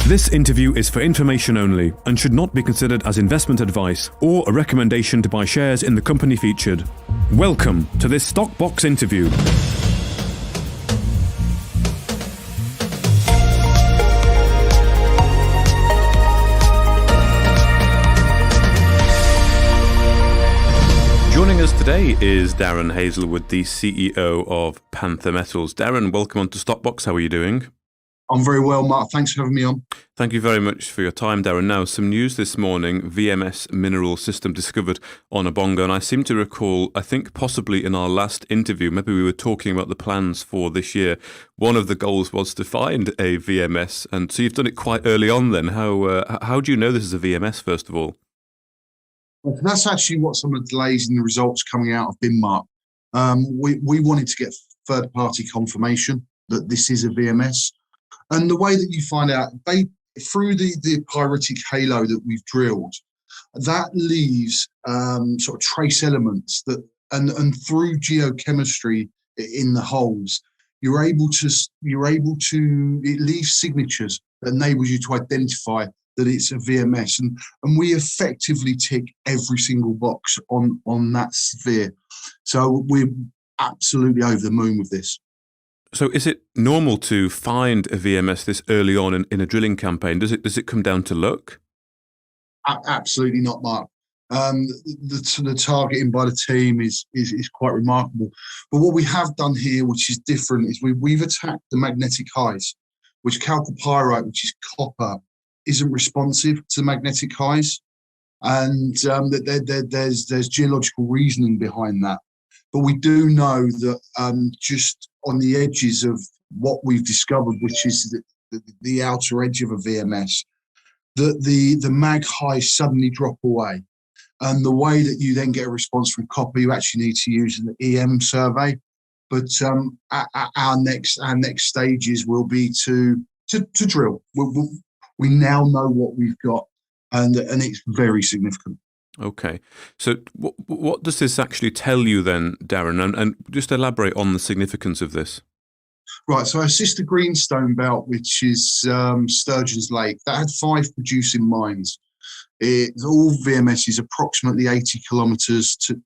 This interview is for information only and should not be considered as investment advice or a recommendation to buy shares in the company featured. Welcome to this Stock Box interview. Joining us today is Darren Hazelwood, the CEO of Panther Metals. Darren, welcome onto Stock Box. How are you doing? I'm very well, Mark. Thanks for having me on. Thank you very much for your time, Darren. Now, some news this morning, VMS mineral system discovered on Obonga, and I seem to recall, I think possibly in our last interview, maybe we were talking about the plans for this year. One of the goals was to find a VMS, and so you've done it quite early on then. How do you know this is a VMS, first of all? Well, that's actually what some of the delays in the results coming out have been, Mark. We wanted to get third-party confirmation that this is a VMS. And the way that you find out, through the pyritic halo that we've drilled, that leaves sort of trace elements that, and through geochemistry in the holes, you're able to, it leaves signatures that enables you to identify that it's a VMS. And we effectively tick every single box on that sphere. So we're absolutely over the moon with this. So is it normal to find a VMS this early on in a drilling campaign? Does it come down to luck? Absolutely not, Mark. The targeting by the team is quite remarkable. But what we have done here, which is different, is we've attacked the magnetic highs, which chalcopyrite, which is copper, isn't responsive to magnetic highs. And there's geological reasoning behind that. But we do know that just on the edges of what we've discovered, which is the outer edge of a VMS, that the mag highs suddenly drop away. And the way that you then get a response from copper, you actually need to use an EM survey. But our next stages will be to drill. We now know what we've got, and it's very significant. Okay. So what does this actually tell you then, Darren? And just elaborate on the significance of this. Right. So our sister greenstone belt, which is Sturgeon's Lake, that had 5 producing mines. All VMS is approximately 80 kilometres to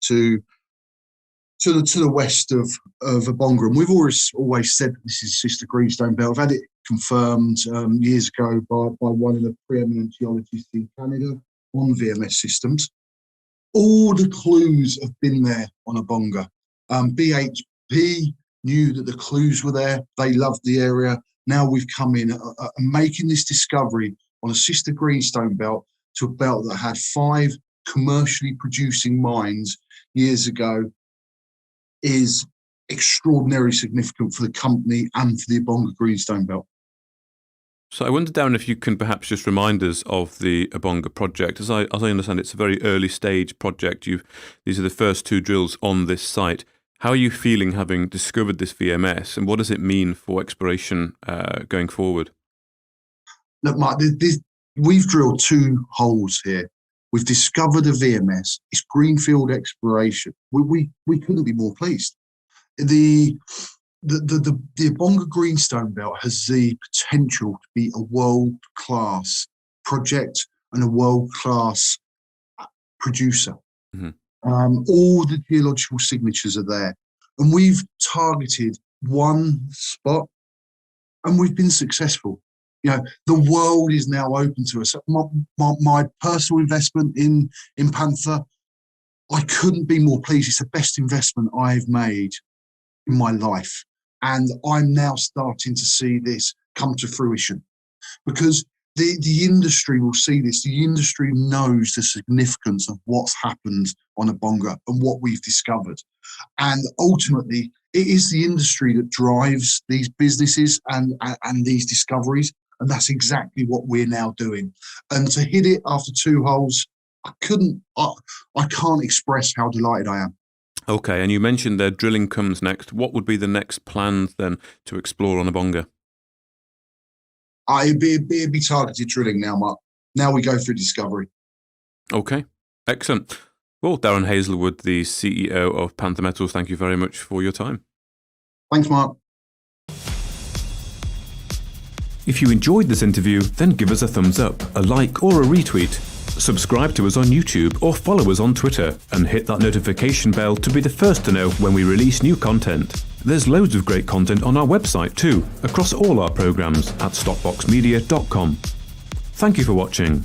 the west of Obonga. And we've always said that this is sister greenstone belt. I've had it confirmed years ago by one of the preeminent geologists in Canada on VMS systems. All the clues have been there on Obonga. BHP knew that the clues were there. They loved the area. Now we've come in and making this discovery on a sister greenstone belt to a belt that had 5 commercially producing mines years ago is extraordinarily significant for the company and for the Obonga greenstone belt. So I wonder, Darren, if you can perhaps just remind us of the Obonga project. As I understand, it's a very early stage project. These are the first 2 drills on this site. How are you feeling having discovered this VMS, and what does it mean for exploration going forward? Look, Mark, we've drilled 2 holes here. We've discovered a VMS. It's greenfield exploration. We couldn't be more pleased. The Obonga greenstone belt has the potential to be a world-class project and a world-class producer. Mm-hmm. All the geological signatures are there, and we've targeted one spot, and we've been successful. You know, the world is now open to us. My personal investment in Panther, I couldn't be more pleased. It's the best investment I've made in my life. And I'm now starting to see this come to fruition, because the industry will see this. The industry knows the significance of what's happened on Obonga and what we've discovered. And ultimately, it is the industry that drives these businesses and these discoveries. And that's exactly what we're now doing. And to hit it after 2 holes, I can't express how delighted I am. Okay, and you mentioned that drilling comes next. What would be the next plans then to explore on Obonga? It'd be targeted drilling now, Mark. Now we go through discovery. Okay, excellent. Well, Darren Hazelwood, the CEO of Panther Metals, thank you very much for your time. Thanks, Mark. If you enjoyed this interview, then give us a thumbs up, a like or a retweet. Subscribe to us on YouTube or follow us on Twitter and hit that notification bell to be the first to know when we release new content. There's loads of great content on our website too, across all our programmes at stopboxmedia.com. Thank you for watching.